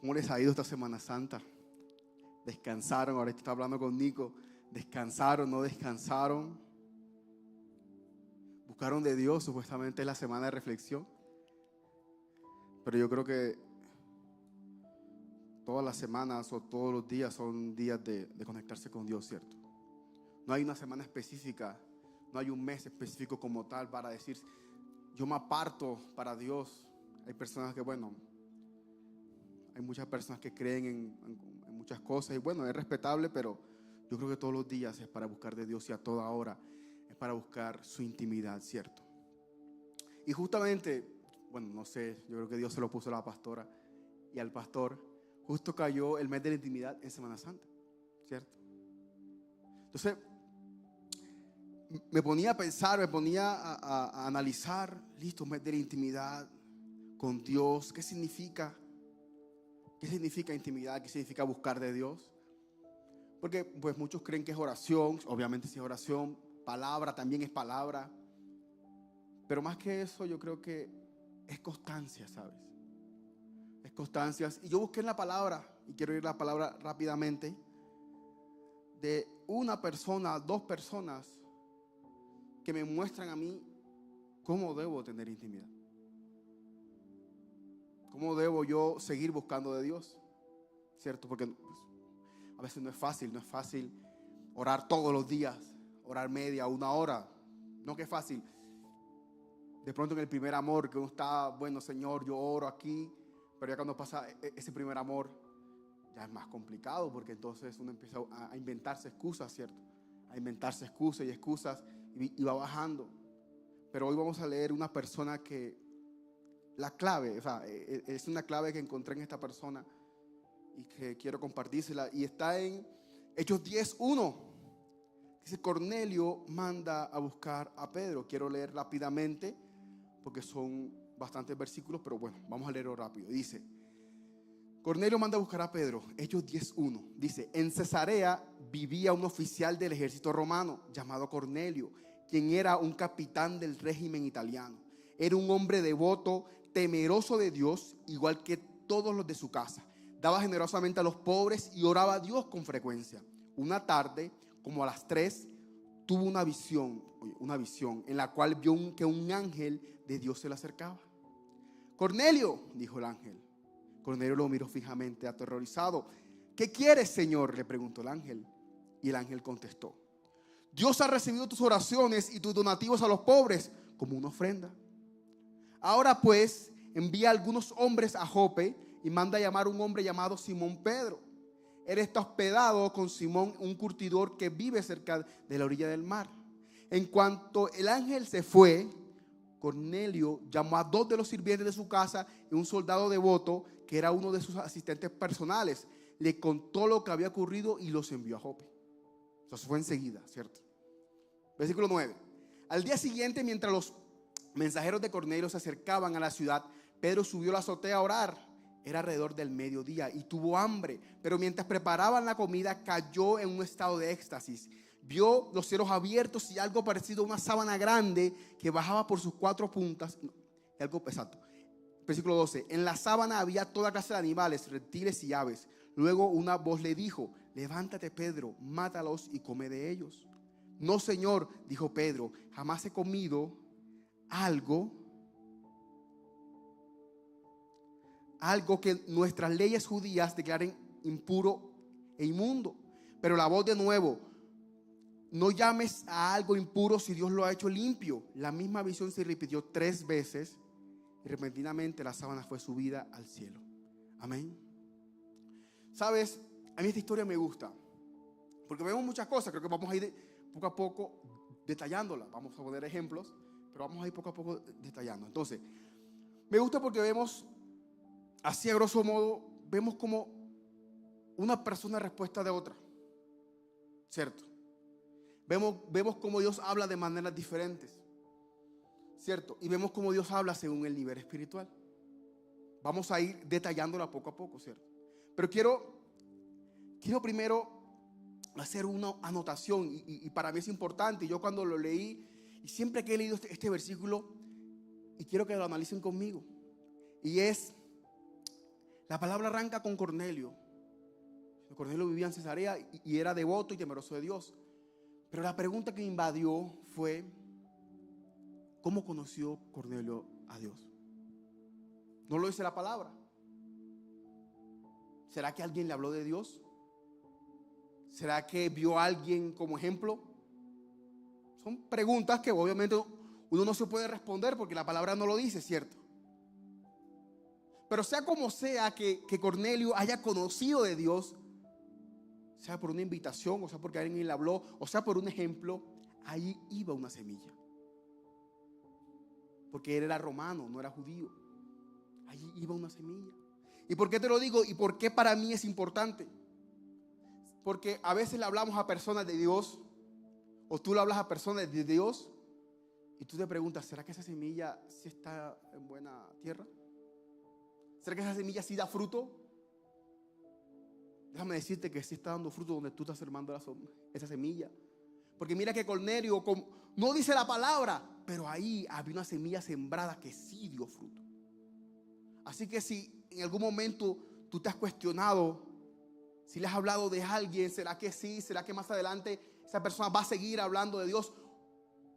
¿Cómo les ha ido esta Semana Santa? ¿Descansaron? Ahorita estaba hablando con Nico. ¿Descansaron? ¿No descansaron? ¿Buscaron de Dios? Supuestamente es la semana de reflexión. Pero yo creo que todas las semanas o todos los días son días de conectarse con Dios, ¿cierto? No hay una semana específica, no hay un mes específico como tal para decir, yo me aparto para Dios. Hay personas que, hay muchas personas que creen en muchas cosas y es respetable, pero yo creo que todos los días es para buscar de Dios y a toda hora es para buscar su intimidad, ¿cierto? Y justamente, no sé, yo creo que Dios se lo puso a la pastora y al pastor. Justo cayó el mes de la intimidad en Semana Santa, ¿cierto? Entonces, me ponía a pensar, me ponía a analizar, listo, mes de la intimidad con Dios. ¿Qué significa? ¿Qué significa intimidad? ¿Qué significa buscar de Dios? Porque pues muchos creen que es oración, obviamente sí es oración, palabra también es palabra. Pero más que eso, yo creo que es constancia, ¿sabes? Es constancias. Y yo busqué en la palabra, y quiero ir a la palabra rápidamente, de una persona, dos personas que me muestran a mí cómo debo tener intimidad. ¿Cómo debo yo seguir buscando de Dios? ¿Cierto? Porque a veces no es fácil orar todos los días, orar media, una hora. No que es fácil. De pronto en el primer amor que uno está, Señor, yo oro aquí, pero ya cuando pasa ese primer amor, ya es más complicado porque entonces uno empieza a inventarse excusas, ¿cierto? A inventarse excusas y va bajando. Pero hoy vamos a leer una persona que la clave, es una clave que encontré en esta persona y que quiero compartírsela. Y está en Hechos 10:1. Dice: Cornelio manda a buscar a Pedro. Quiero leer rápidamente porque son bastantes versículos, pero vamos a leerlo rápido. Dice: Cornelio manda a buscar a Pedro. Hechos 10:1. Dice: en Cesarea vivía un oficial del ejército romano llamado Cornelio, quien era un capitán del régimen italiano. Era un hombre devoto, temeroso de Dios, igual que todos los de su casa. Daba generosamente a los pobres y oraba a Dios con frecuencia. Una tarde, como a las 3, tuvo una visión en la cual vio que un ángel de Dios se le acercaba. Cornelio, dijo el ángel. Cornelio lo miró fijamente, aterrorizado. ¿Qué quieres, Señor?, le preguntó el ángel. Y el ángel contestó: Dios ha recibido tus oraciones y tus donativos a los pobres como una ofrenda. Ahora pues, envía algunos hombres a Jope y manda a llamar a un hombre llamado Simón Pedro. Él está hospedado con Simón, un curtidor que vive cerca de la orilla del mar. En cuanto el ángel se fue, Cornelio llamó a 2 de los sirvientes de su casa y un soldado devoto que era uno de sus asistentes personales. Le contó lo que había ocurrido y los envió a Jope. Eso fue enseguida, ¿cierto? Versículo 9. Al día siguiente, mientras los mensajeros de Cornelio se acercaban a la ciudad, Pedro subió a la azotea a orar. Era alrededor del mediodía y tuvo hambre, pero mientras preparaban la comida cayó en un estado de éxtasis. Vio los cielos abiertos y algo parecido a una sábana grande que bajaba por sus 4 puntas. Exacto. Versículo 12. En la sábana había toda clase de animales, reptiles y aves. Luego una voz le dijo: levántate, Pedro, mátalos y come de ellos. No, Señor, dijo Pedro, jamás he comido algo que nuestras leyes judías declaren impuro e inmundo. Pero la voz de nuevo: no llames a algo impuro si Dios lo ha hecho limpio. La misma visión se repitió 3 veces y repentinamente la sábana fue subida al cielo. Amén. Sabes, a mí esta historia me gusta porque vemos muchas cosas. Creo que vamos a ir poco a poco detallándola. Vamos a poner ejemplos, pero vamos a ir poco a poco detallando. Entonces, me gusta porque vemos, así a grosso modo, vemos como una persona respuesta de otra, ¿cierto? Vemos cómo Dios habla de maneras diferentes, ¿cierto? Y vemos cómo Dios habla según el nivel espiritual. Vamos a ir detallándola poco a poco, ¿cierto? Pero quiero primero hacer una anotación y para mí es importante. Yo cuando lo leí, y siempre que he leído este versículo, y quiero que lo analicen conmigo, y es La palabra arranca con Cornelio. Cornelio vivía en Cesarea y era devoto y temeroso de Dios. Pero la pregunta que me invadió fue: ¿cómo conoció Cornelio a Dios? No lo dice la palabra. ¿Será que alguien le habló de Dios? ¿Será que vio a alguien como ejemplo? Son preguntas que obviamente uno no se puede responder porque la palabra no lo dice, ¿cierto? Pero sea como sea que Cornelio haya conocido de Dios, sea por una invitación, o sea porque alguien le habló, o sea por un ejemplo, ahí iba una semilla. Porque él era romano, no era judío. Allí iba una semilla. ¿Y por qué te lo digo? ¿Y por qué para mí es importante? Porque a veces le hablamos a personas de Dios, o tú le hablas a personas de Dios, y tú te preguntas: ¿será que esa semilla sí está en buena tierra? ¿Será que esa semilla sí da fruto? Déjame decirte que sí está dando fruto donde tú estás sembrando esa semilla. Porque mira que Cornelio, no dice la palabra, pero ahí había una semilla sembrada que sí dio fruto. Así que si en algún momento tú te has cuestionado si le has hablado de alguien, ¿será que sí? ¿Será que más adelante esa persona va a seguir hablando de Dios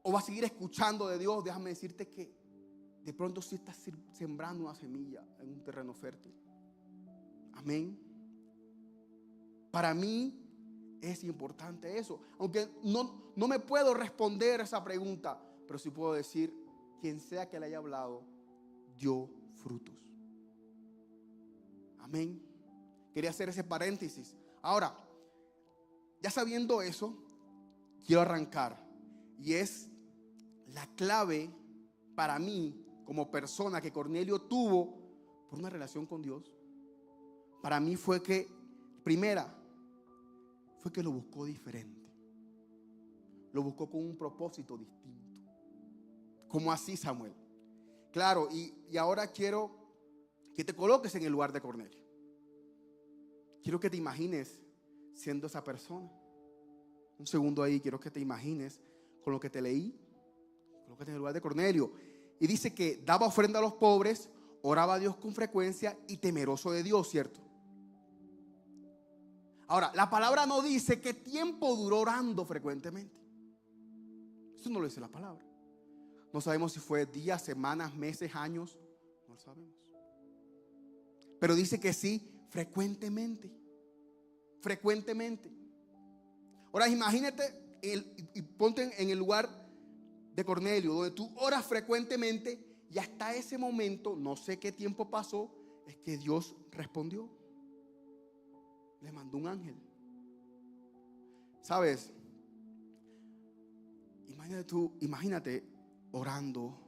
o va a seguir escuchando de Dios? Déjame decirte que de pronto sí estás sembrando una semilla en un terreno fértil. Amén. Para mí es importante eso. Aunque no me puedo responder esa pregunta, pero sí puedo decir: quien sea que le haya hablado, dio frutos. Amén. Quería hacer ese paréntesis. Ahora, ya sabiendo eso, quiero arrancar. Y es la clave para mí como persona que Cornelio tuvo por una relación con Dios. Para mí fue que, primera, fue que lo buscó diferente. Lo buscó con un propósito distinto. ¿Cómo así, Samuel? Claro, y ahora quiero que te coloques en el lugar de Cornelio. Quiero que te imagines siendo esa persona. Un segundo ahí, quiero que te imagines con lo que te leí. Colócate en el lugar de Cornelio. Y dice que daba ofrenda a los pobres, oraba a Dios con frecuencia y temeroso de Dios, ¿cierto? Ahora, la palabra no dice qué tiempo duró orando frecuentemente. Eso no lo dice la palabra. No sabemos si fue días, semanas, meses, años. No lo sabemos. Pero dice que sí, frecuentemente. Frecuentemente. Ahora imagínate y ponte en el lugar de Cornelio, donde tú oras frecuentemente y hasta ese momento, no sé qué tiempo pasó, es que Dios respondió. Le mandó un ángel. ¿Sabes? Imagínate orando,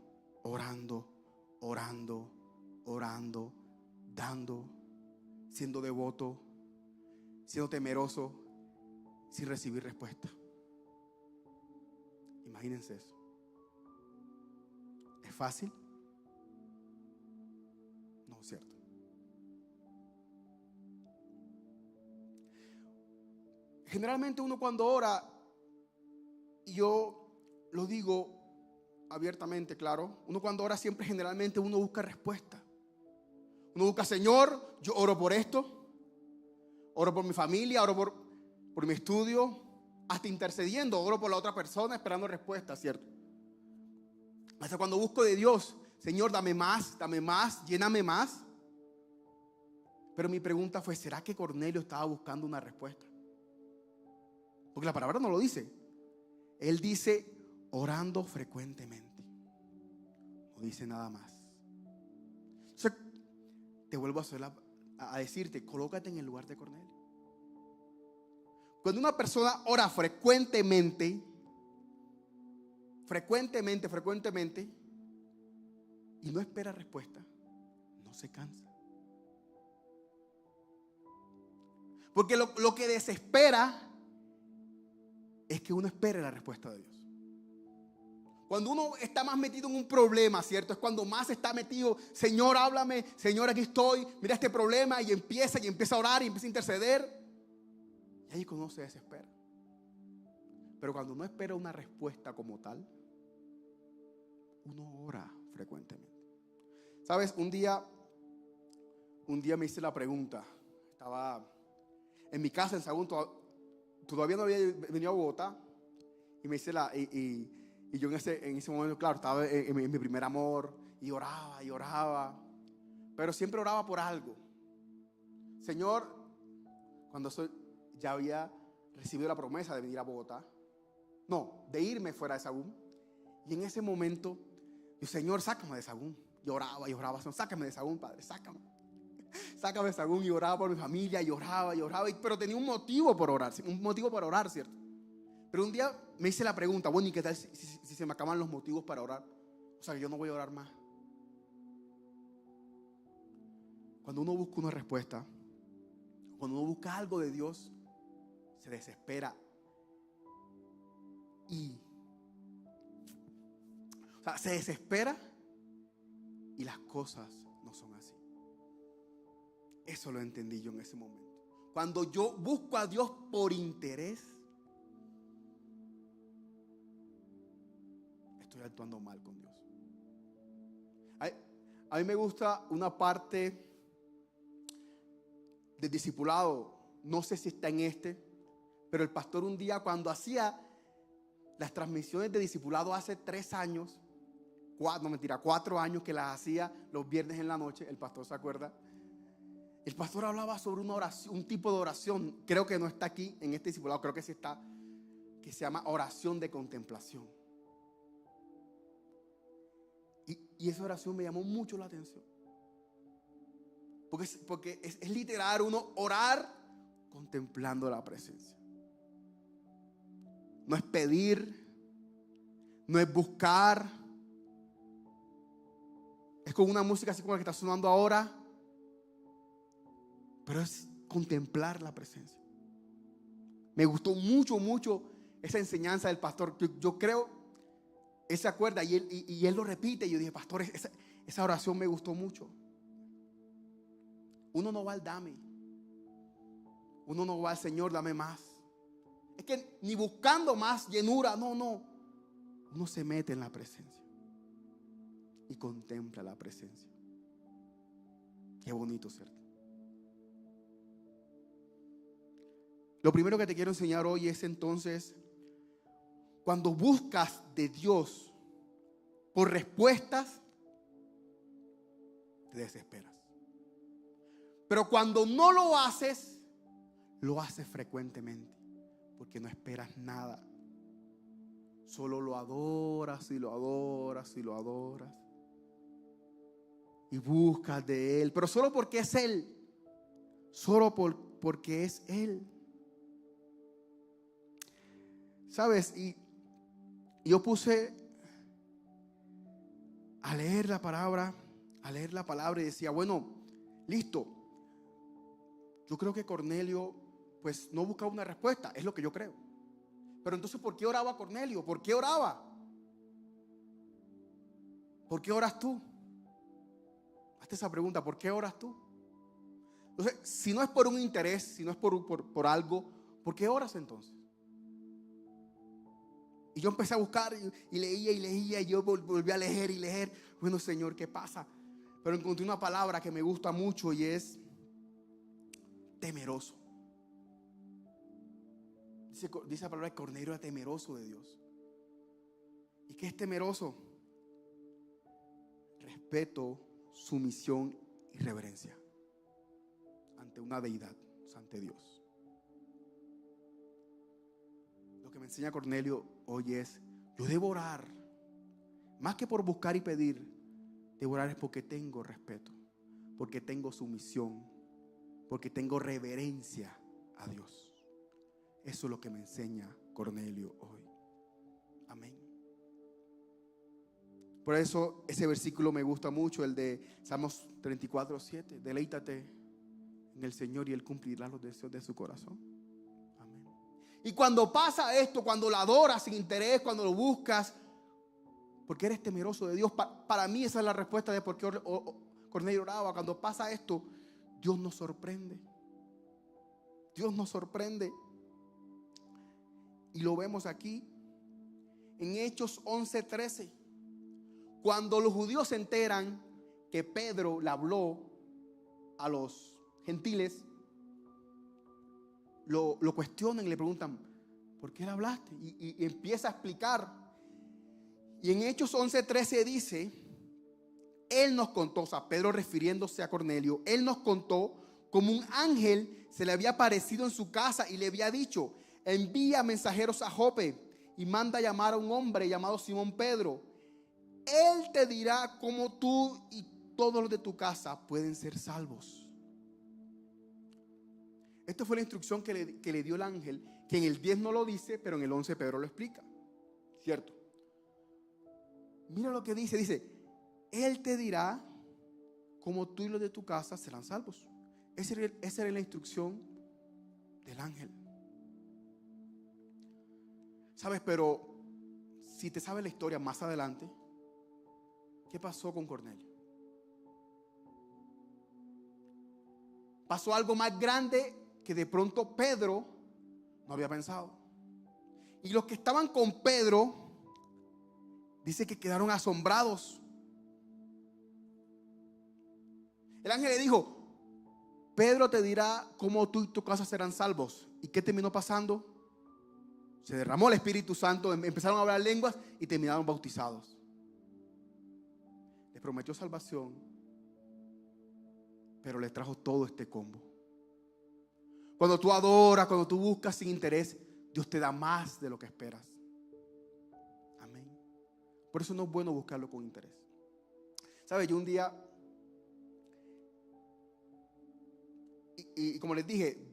dando, siendo devoto, siendo temeroso, sin recibir respuesta. Imagínense eso. ¿Es fácil? No, es cierto. Generalmente uno cuando ora, y yo lo digo abiertamente, claro, uno cuando ora siempre generalmente uno busca respuesta. Uno busca: Señor, yo oro por esto, oro por mi familia, oro por mi estudio, hasta intercediendo, oro por la otra persona esperando respuesta, ¿cierto? Hasta cuando busco de Dios: Señor, dame más, lléname más. Pero mi pregunta fue: ¿será que Cornelio estaba buscando una respuesta? Porque la palabra no lo dice. Él dice orando frecuentemente. No dice nada más. Entonces, te vuelvo a decirte: colócate en el lugar de Cornelio. Cuando una persona ora frecuentemente, y no espera respuesta, no se cansa. Porque lo que desespera es que uno espere la respuesta de Dios. Cuando uno está más metido en un problema, ¿cierto? Es cuando más está metido: Señor, háblame, Señor, aquí estoy, mira este problema, y empieza a orar y empieza a interceder. Y ahí cuando uno se desespera. Pero cuando uno espera una respuesta como tal, uno ora frecuentemente. ¿Sabes? Un día un día me hice la pregunta. Estaba en mi casa en Sagún, todavía no había venido a Bogotá. Y me hice y yo en ese momento, claro, estaba en mi primer amor. Y oraba. Pero siempre oraba por algo. Señor, cuando ya había recibido la promesa de venir a Bogotá. No, de irme fuera de Sagún. Y en ese momento, yo, Señor, sácame de Sagún. Y oraba, Señor, sácame de Sagún, Padre, sácame. Sácame de Sagún. Y oraba por mi familia, y oraba. Pero tenía un motivo por orar, ¿cierto? Pero un día me hice la pregunta, bueno, ¿y qué tal si se me acaban los motivos para orar? O sea, que yo no voy a orar más. Cuando uno busca una respuesta, cuando uno busca algo de Dios, se desespera. Se desespera y las cosas no son así. Eso lo entendí yo en ese momento. Cuando yo busco a Dios por interés, estoy actuando mal con Dios. A mí me gusta una parte del discipulado, no sé si está en pero el pastor un día cuando hacía las transmisiones de discipulado hace 3 años, 4 años que las hacía los viernes en la noche, el pastor se acuerda. El pastor hablaba sobre una oración, un tipo de oración, creo que no está aquí en este discipulado, creo que sí está, que se llama oración de contemplación. Y esa oración me llamó mucho la atención. Porque es literal uno orar contemplando la presencia. No es pedir, no es buscar. Es con una música así como la que está sonando ahora. Pero es contemplar la presencia. Me gustó mucho esa enseñanza del pastor. Yo creo, él se acuerda y él lo repite. Y yo dije, pastor, esa oración me gustó mucho. Uno no va al dame. Uno no va al Señor, dame más. Es que ni buscando más llenura, no. Uno se mete en la presencia y contempla la presencia. Qué bonito, ¿cierto? Lo primero que te quiero enseñar hoy es entonces, cuando buscas de Dios por respuestas, te desesperas. Pero cuando no lo haces frecuentemente, porque no esperas nada. Solo lo adoras y lo adoras y lo adoras. Y buscas de Él, pero solo porque es Él. Porque es Él. ¿Sabes? Y yo puse a leer la palabra y decía, bueno, listo. Yo creo que Cornelio pues no buscaba una respuesta, es lo que yo creo. Pero entonces, ¿por qué oraba Cornelio? ¿Por qué oraba? ¿Por qué oras tú? Hazte esa pregunta, ¿por qué oras tú? Entonces, si no es por un interés, si no es por algo, ¿por qué oras entonces? Y yo empecé a buscar y leía y yo volví a leer y leer. Bueno, Señor, ¿qué pasa? Pero encontré una palabra que me gusta mucho y es temeroso. Dice la palabra que Cornelio era temeroso de Dios. ¿Y qué es temeroso? Respeto, sumisión y reverencia ante una deidad, ante Dios. Lo que me enseña Cornelio hoy es, yo debo orar, más que por buscar y pedir, debo orar es porque tengo respeto, porque tengo sumisión, porque tengo reverencia a Dios. Eso es lo que me enseña Cornelio hoy. Amén. Por eso ese versículo me gusta mucho, el de Salmos 34:7. Deleítate en el Señor y Él cumplirá los deseos de su corazón. Amén. Y cuando pasa esto, cuando lo adoras sin interés, cuando lo buscas, porque eres temeroso de Dios, para mí esa es la respuesta de por qué Cornelio oraba. Cuando pasa esto, Dios nos sorprende. Dios nos sorprende. Y lo vemos aquí en Hechos 11:13. Cuando los judíos se enteran que Pedro le habló a los gentiles lo cuestionan y le preguntan, ¿por qué le hablaste? Y empieza a explicar. Y en Hechos 11:13 dice, él nos contó, o sea, Pedro refiriéndose a Cornelio, él nos contó como un ángel se le había aparecido en su casa y le había dicho, envía mensajeros a Jope y manda a llamar a un hombre llamado Simón Pedro. Él te dirá cómo tú y todos los de tu casa pueden ser salvos. Esta fue la instrucción que le dio el ángel, que en el 10 no lo dice, pero en el 11 Pedro lo explica. ¿Cierto? Mira lo que dice, él te dirá cómo tú y los de tu casa serán salvos. Esa era la instrucción del ángel. ¿Sabes? Pero si te sabes la historia más adelante, ¿qué pasó con Cornelio? Pasó algo más grande que de pronto Pedro no había pensado. Y los que estaban con Pedro, dice que quedaron asombrados. El ángel le dijo, Pedro te dirá cómo tú y tu casa serán salvos. ¿Y qué terminó pasando? Se derramó el Espíritu Santo, empezaron a hablar lenguas y terminaron bautizados. Les prometió salvación, pero les trajo todo este combo. Cuando tú adoras, cuando tú buscas sin interés, Dios te da más de lo que esperas. Amén. Por eso no es bueno buscarlo con interés. ¿Sabes? Yo un día, y como les dije,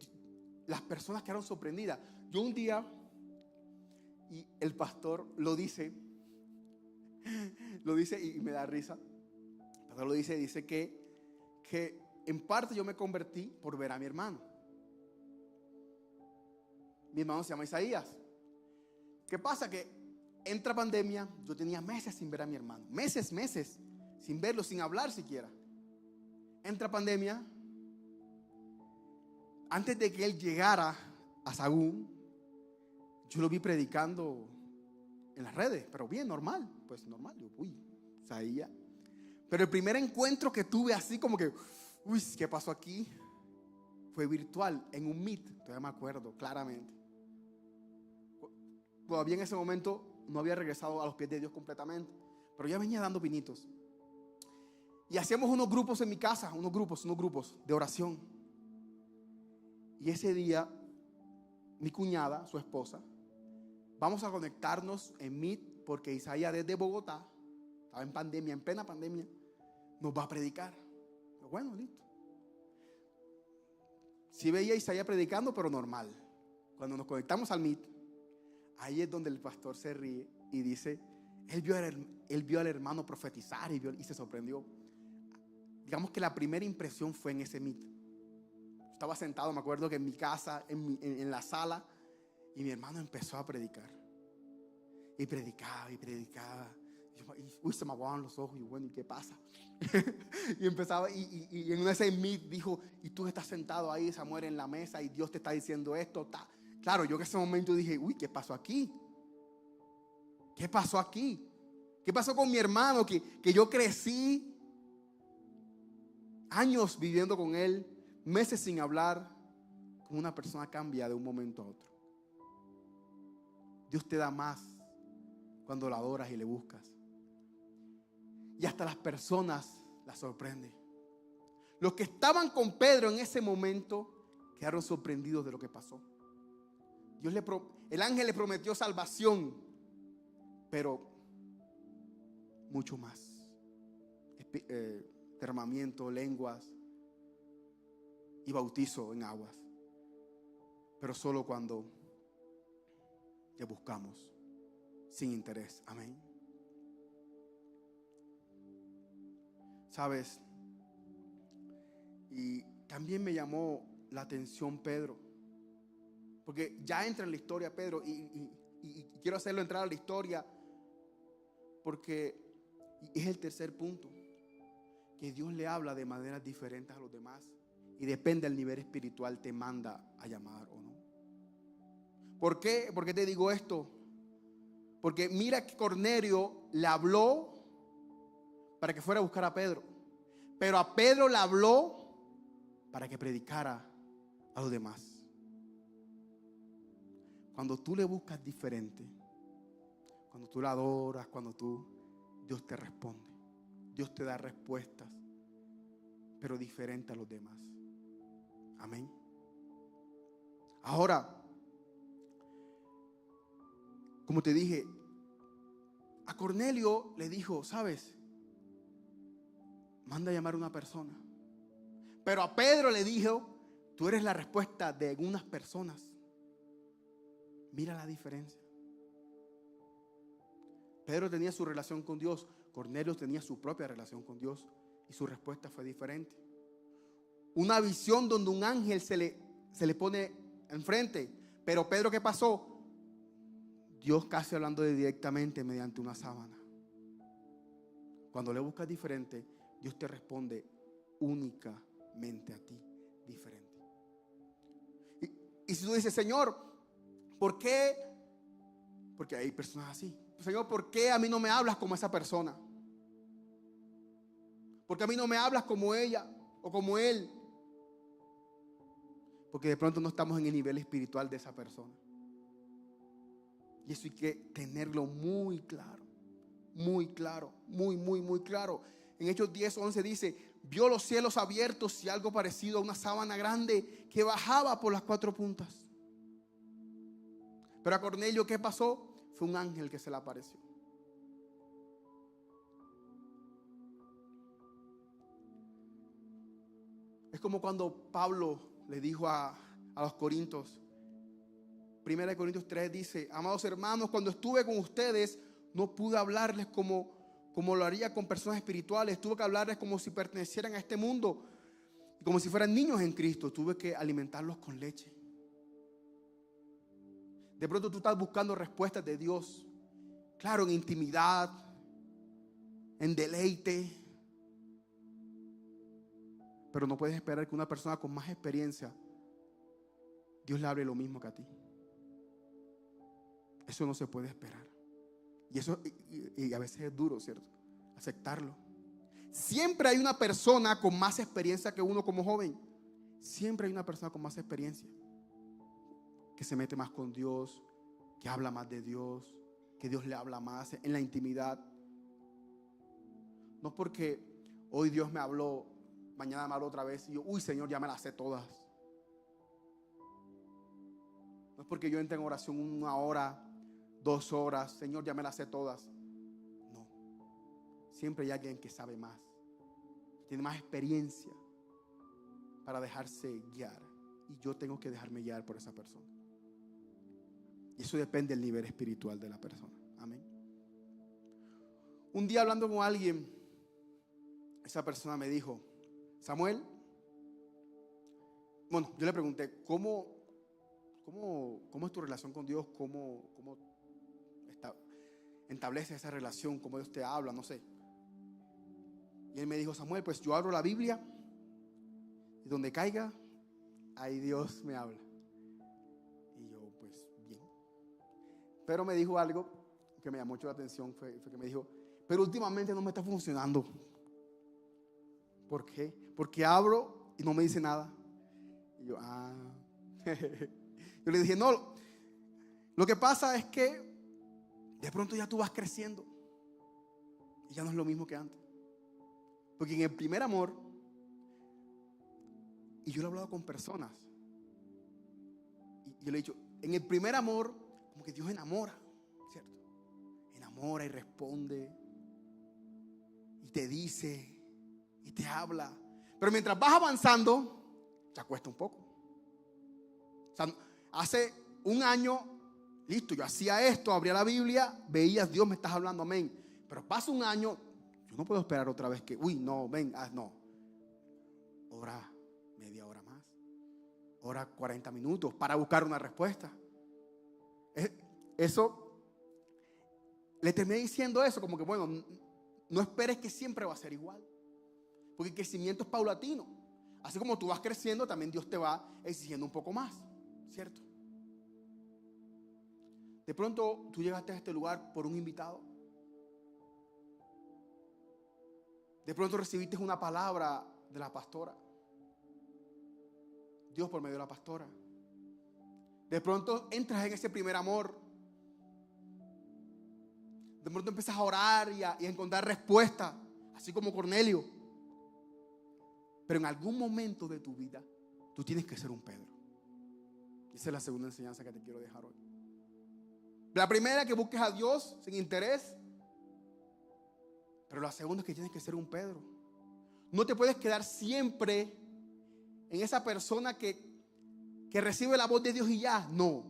las personas quedaron sorprendidas. Yo un día, y el pastor lo dice y me da risa. El pastor lo dice que en parte yo me convertí por ver a mi hermano. Mi hermano se llama Isaías. ¿Qué pasa? Que entra pandemia, yo tenía meses sin ver a mi hermano. Meses, sin verlo, sin hablar siquiera. Entra pandemia. Antes de que él llegara a Sagún, yo lo vi predicando en las redes, pero bien, normal. Pues normal, yo, Isaías. Pero el primer encuentro que tuve así como que, ¿qué pasó aquí? Fue virtual, en un Meet, todavía me acuerdo claramente. Todavía en ese momento no había regresado a los pies de Dios completamente, pero ya venía dando pinitos. Y hacíamos unos grupos en mi casa, unos grupos de oración. Y ese día, mi cuñada, su esposa, vamos a conectarnos en Meet porque Isaías desde Bogotá, estaba en pandemia, en plena pandemia, nos va a predicar. Pero bueno, listo. Sí veía a Isaías predicando, pero normal. Cuando nos conectamos al Meet, ahí es donde el pastor se ríe y dice, él vio al hermano profetizar y se sorprendió. Digamos que la primera impresión fue en ese Meet. Estaba sentado, me acuerdo que en mi casa, en la sala, y mi hermano empezó a predicar. Y predicaba. Y se me aguaban los ojos y bueno, ¿y qué pasa? Y empezaba, y en ese Meet dijo, y tú estás sentado ahí, Samuel, en la mesa, y Dios te está diciendo esto, Claro, yo en ese momento dije, ¿qué pasó aquí? ¿Qué pasó aquí? ¿Qué pasó con mi hermano? Que yo crecí años viviendo con él, meses sin hablar, como una persona cambia de un momento a otro. Dios te da más cuando lo adoras y le buscas. Y hasta las personas las sorprende. Los que estaban con Pedro en ese momento quedaron sorprendidos de lo que pasó. El ángel le prometió salvación, pero mucho más. Derramamiento, lenguas y bautizo en aguas. Pero solo cuando le buscamos sin interés. Amén. ¿Sabes? Y también me llamó la atención Pedro. Porque ya entra en la historia Pedro y quiero hacerlo entrar a la historia porque es el tercer punto. Que Dios le habla de maneras diferentes a los demás y depende del nivel espiritual te manda a llamar o no. ¿Por qué? ¿Por qué te digo esto? Porque mira que Cornelio le habló para que fuera a buscar a Pedro. Pero a Pedro le habló para que predicara a los demás. Cuando tú le buscas diferente, cuando tú la adoras, Dios te responde. Dios te da respuestas, pero diferente a los demás. Amén. Ahora, como te dije, a Cornelio le dijo, ¿sabes? Manda a llamar a una persona. Pero a Pedro le dijo, tú eres la respuesta de algunas personas. Mira la diferencia. Pedro tenía su relación con Dios, Cornelio tenía su propia relación con Dios y su respuesta fue diferente. Una visión donde un ángel se le pone enfrente, pero Pedro, ¿qué pasó? Dios casi hablando directamente mediante una sábana. Cuando le buscas diferente, Dios te responde únicamente a ti, diferente. Y si tú dices, Señor, ¿por qué? Porque hay personas así. Señor, ¿por qué a mí no me hablas como esa persona? ¿Por qué a mí no me hablas como ella o como él? Porque de pronto no estamos en el nivel espiritual de esa persona. Y eso hay que tenerlo muy claro. Muy claro, muy claro. En Hechos 10:11 dice, vio los cielos abiertos y algo parecido a una sábana grande que bajaba por las 4 puntas. Pero a Cornelio, ¿qué pasó? Fue un ángel que se le apareció. Es como cuando Pablo le dijo a los Corintios, 1 Corintios 3 dice, amados hermanos, cuando estuve con ustedes no pude hablarles como lo haría con personas espirituales. Tuve que hablarles como si pertenecieran a este mundo, como si fueran niños en Cristo. Tuve que alimentarlos con leche. De pronto tú estás buscando respuestas de Dios, claro, en intimidad, en deleite, pero no puedes esperar que una persona con más experiencia Dios le hable lo mismo que a ti. Eso no se puede esperar. Y a veces es duro, ¿cierto? Aceptarlo. Siempre hay una persona con más experiencia que uno como joven. Siempre hay una persona con más experiencia, que se mete más con Dios, que habla más de Dios, que Dios le habla más en la intimidad. No porque hoy Dios me habló, mañana me habló otra vez y yo, uy, Señor, ya me las sé todas. No es porque yo entre en oración 1 hora, 2 horas, Señor, ya me las sé todas. No. Siempre hay alguien que sabe más, que tiene más experiencia para dejarse guiar. Y yo tengo que dejarme guiar por esa persona. Y eso depende del nivel espiritual de la persona. Amén. Un día hablando con alguien, esa persona me dijo, Samuel, bueno, yo le pregunté, ¿cómo es tu relación con Dios? ¿Cómo establece esa relación? ¿Cómo Dios te habla? No sé. Y él me dijo, Samuel, pues yo abro la Biblia y donde caiga, ahí Dios me habla. Y yo, pues bien. Pero me dijo algo que me llamó mucho la atención, fue que me dijo, pero últimamente no me está funcionando. ¿Por qué? Porque abro y no me dice nada. Y yo, yo le dije, no, lo que pasa es que de pronto ya tú vas creciendo y ya no es lo mismo que antes. Porque en el primer amor, y yo lo he hablado con personas, y yo le he dicho, en el primer amor, como que Dios enamora, ¿cierto? Enamora y responde, y te dice, y te habla. Pero mientras vas avanzando, te cuesta un poco. O sea, hace un año, listo, yo hacía esto, abría la Biblia, veías, Dios me estás hablando, amén. Pero pasa un año, yo no puedo esperar otra vez que, uy, no, ven, no. Ora media hora más, ora 40 minutos para buscar una respuesta. Eso, le terminé diciendo eso, como que bueno, no esperes que siempre va a ser igual. Porque el crecimiento es paulatino. Así como tú vas creciendo, también Dios te va exigiendo un poco más, ¿cierto? De pronto tú llegaste a este lugar por un invitado. De pronto recibiste una palabra de la pastora. Dios por medio de la pastora. De pronto entras en ese primer amor. De pronto empiezas a orar y a encontrar respuesta, así como Cornelio. Pero en algún momento de tu vida, tú tienes que ser un Pedro. Esa es la segunda enseñanza que te quiero dejar hoy. La primera, que busques a Dios sin interés. Pero la segunda es que tienes que ser un Pedro. No te puedes quedar siempre en esa persona que recibe la voz de Dios y ya. No.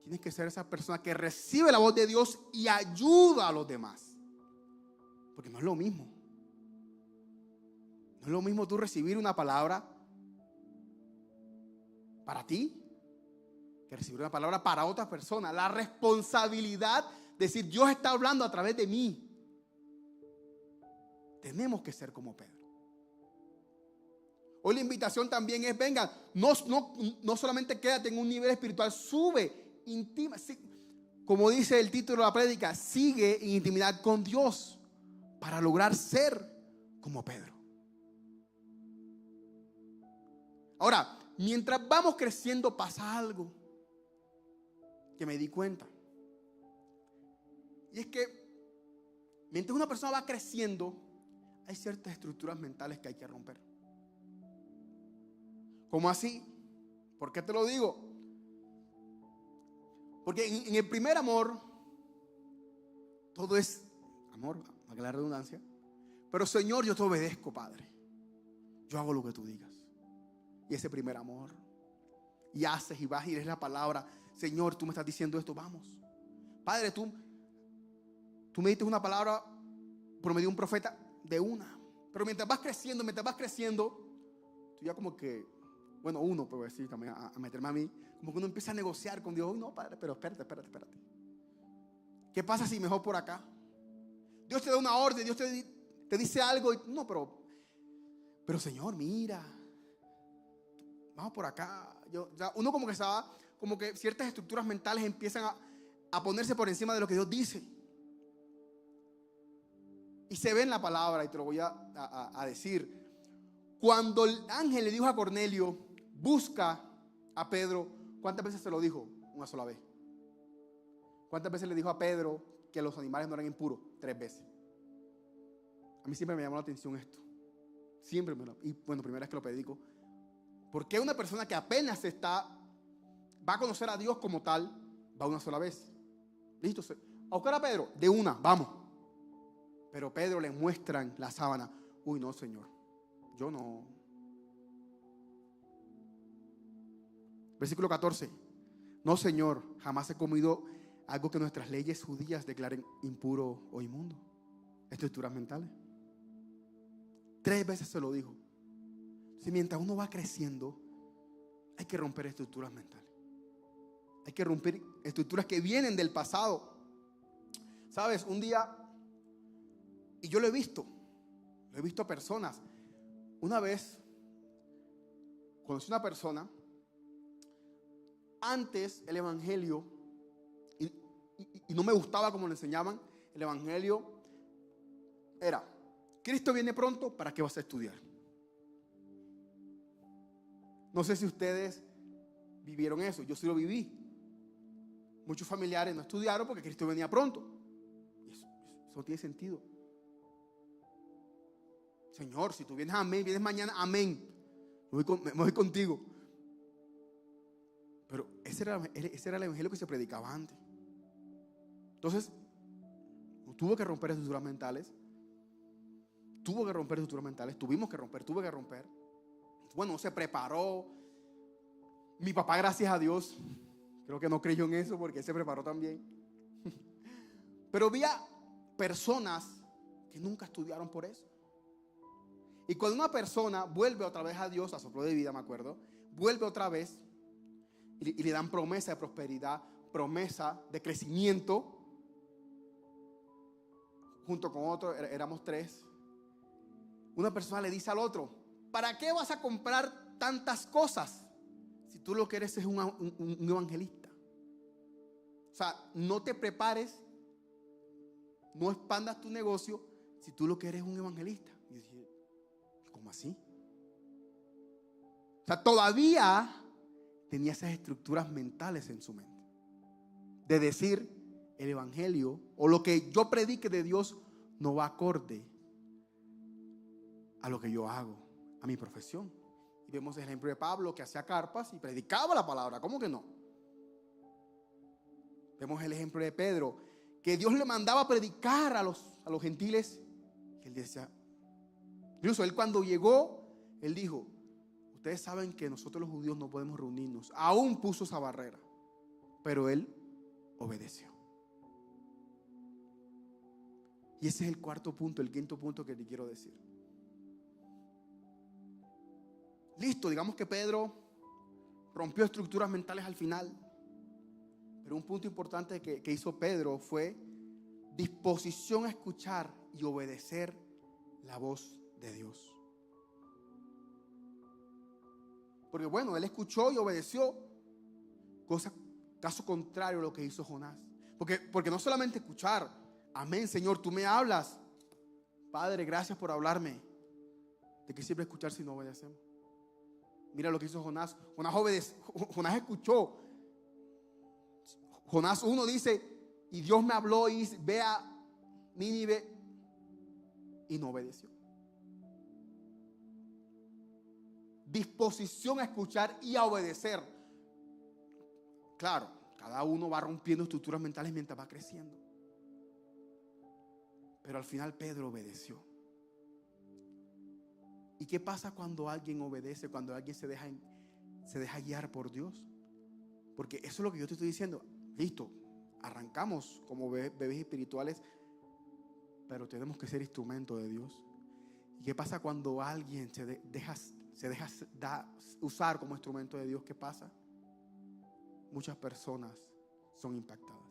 Tienes que ser esa persona que recibe la voz de Dios y ayuda a los demás. Porque no es lo mismo. No es lo mismo tú recibir una palabra para ti que recibir una palabra para otra persona. La responsabilidad de decir, Dios está hablando a través de mí. Tenemos que ser como Pedro. Hoy la invitación también es, venga, no solamente quédate en un nivel espiritual, sube, intima, como dice el título de la prédica, sigue en intimidad con Dios para lograr ser como Pedro. Ahora, mientras vamos creciendo pasa algo que me di cuenta. Y es que mientras una persona va creciendo, hay ciertas estructuras mentales que hay que romper. ¿Cómo así? ¿Por qué te lo digo? Porque en el primer amor, todo es amor, valga la redundancia. Pero Señor, yo te obedezco, Padre. Yo hago lo que tú digas. Y ese primer amor. Y haces y vas y lees la palabra. Señor, tú me estás diciendo esto, vamos. Padre, tú me diste una palabra por medio de un profeta de una. Pero mientras vas creciendo, tú ya como que, bueno, uno puede decir también a meterme a mí, como que uno empieza a negociar con Dios. No, Padre, pero espérate. ¿Qué pasa si mejor por acá? Dios te da una orden, Dios te dice algo. No, pero Señor, mira, vamos por acá. Uno como que estaba, como que ciertas estructuras mentales empiezan a ponerse por encima de lo que Dios dice. Y se ve en la palabra, y te lo voy a decir. Cuando el ángel le dijo a Cornelio, busca a Pedro, ¿cuántas veces se lo dijo? Una sola vez. ¿Cuántas veces le dijo a Pedro que los animales no eran impuros? 3 veces. A mí siempre me llamó la atención esto. Siempre y bueno, primera vez que lo predico. ¿Por qué una persona que apenas va a conocer a Dios como tal, va una sola vez? Listo. ¿A buscar a Pedro? De una, vamos. Pero Pedro le muestran la sábana. Uy, no, Señor. Yo no. Versículo 14. No, Señor, jamás he comido algo que nuestras leyes judías declaren impuro o inmundo. Estructuras mentales. 3 veces se lo dijo. Si mientras uno va creciendo, hay que romper estructuras mentales. Hay que romper estructuras que vienen del pasado. ¿Sabes? Un día, y yo lo he visto personas. Una vez conocí una persona. Antes el evangelio, y no me gustaba como lo enseñaban, el evangelio era: Cristo viene pronto, ¿para qué vas a estudiar? No sé si ustedes vivieron eso. Yo sí lo viví. Muchos familiares no estudiaron porque Cristo venía pronto. Y eso no tiene sentido. Señor, si tú vienes, amén. Vienes mañana, amén. Me voy contigo. Pero ese era el evangelio que se predicaba antes. Entonces, tuvo que romper estructuras mentales. Tuvimos que romper, tuve que romper. Bueno, se preparó. Mi papá, gracias a Dios, creo que no creyó en eso porque él se preparó también. Pero había personas que nunca estudiaron por eso. Y cuando una persona vuelve otra vez a Dios, a soplo de vida, me acuerdo, vuelve otra vez y le dan promesa de prosperidad, promesa de crecimiento, junto con otro, éramos 3. Una persona le dice al otro: ¿para qué vas a comprar tantas cosas si tú lo que eres es un evangelista? O sea, no te prepares, no expandas tu negocio si tú lo que eres es un evangelista. Y yo dije, ¿cómo así? O sea, todavía tenía esas estructuras mentales en su mente. De decir, el evangelio o lo que yo predique de Dios no va acorde a lo que yo hago, a mi profesión. Y vemos el ejemplo de Pablo, que hacía carpas y predicaba la palabra. ¿Cómo que no? Vemos el ejemplo de Pedro, que Dios le mandaba a predicar a los gentiles. Que él decía, incluso él cuando llegó, él dijo, ustedes saben que nosotros los judíos no podemos reunirnos. Aún puso esa barrera, pero él obedeció. Y ese es el cuarto punto, el quinto punto que te quiero decir. Listo, digamos que Pedro rompió estructuras mentales al final. Pero un punto importante que hizo Pedro fue disposición a escuchar y obedecer la voz de Dios. Porque bueno, él escuchó y obedeció, caso contrario a lo que hizo Jonás. Porque no solamente escuchar, amén, Señor, tú me hablas. Padre, gracias por hablarme. ¿De qué sirve escuchar si no obedecemos? Mira lo que hizo Jonás. Jonás escuchó. Jonás 1 dice, y Dios me habló y dice, ve a Nínive, y no obedeció. Disposición a escuchar y a obedecer. Claro, cada uno va rompiendo estructuras mentales mientras va creciendo. Pero al final Pedro obedeció. ¿Y qué pasa cuando alguien obedece? Cuando alguien se deja guiar por Dios. Porque eso es lo que yo te estoy diciendo. Listo, arrancamos como bebés espirituales, pero tenemos que ser instrumento de Dios. ¿Y qué pasa cuando alguien se deja usar como instrumento de Dios? ¿Qué pasa? Muchas personas son impactadas.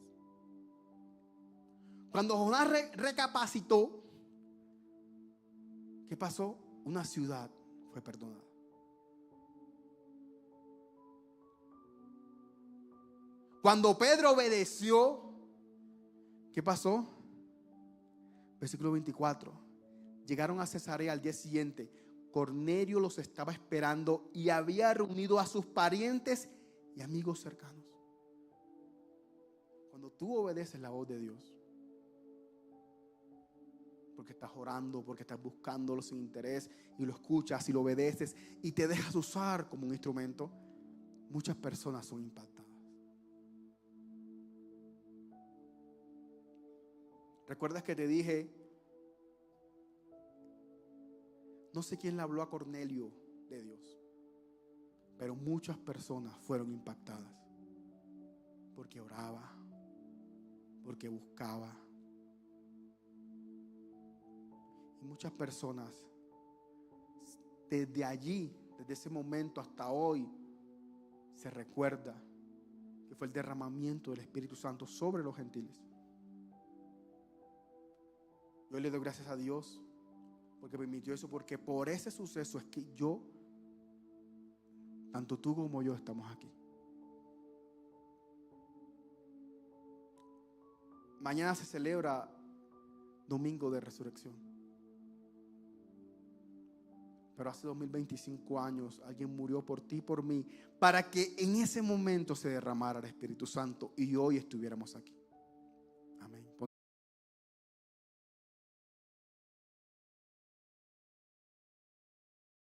Cuando Jonás recapacitó, ¿qué pasó? Una ciudad fue perdonada. Cuando Pedro obedeció, ¿qué pasó? Versículo 24. Llegaron a Cesarea al día siguiente. Cornelio los estaba esperando y había reunido a sus parientes y amigos cercanos. Cuando tú obedeces la voz de Dios, porque estás orando, porque estás buscándolo sin interés y lo escuchas y lo obedeces y te dejas usar como un instrumento, muchas personas son impactadas. ¿Recuerdas que te dije? No sé quién le habló a Cornelio de Dios, pero muchas personas fueron impactadas porque oraba, porque buscaba. Y muchas personas desde allí, desde ese momento hasta hoy, se recuerda que fue el derramamiento del Espíritu Santo sobre los gentiles. Yo le doy gracias a Dios porque permitió eso, porque por ese suceso es que tanto tú como yo estamos aquí. Mañana se celebra Domingo de Resurrección. Pero hace 2025 años alguien murió por ti y por mí para que en ese momento se derramara el Espíritu Santo y hoy estuviéramos aquí. Amén.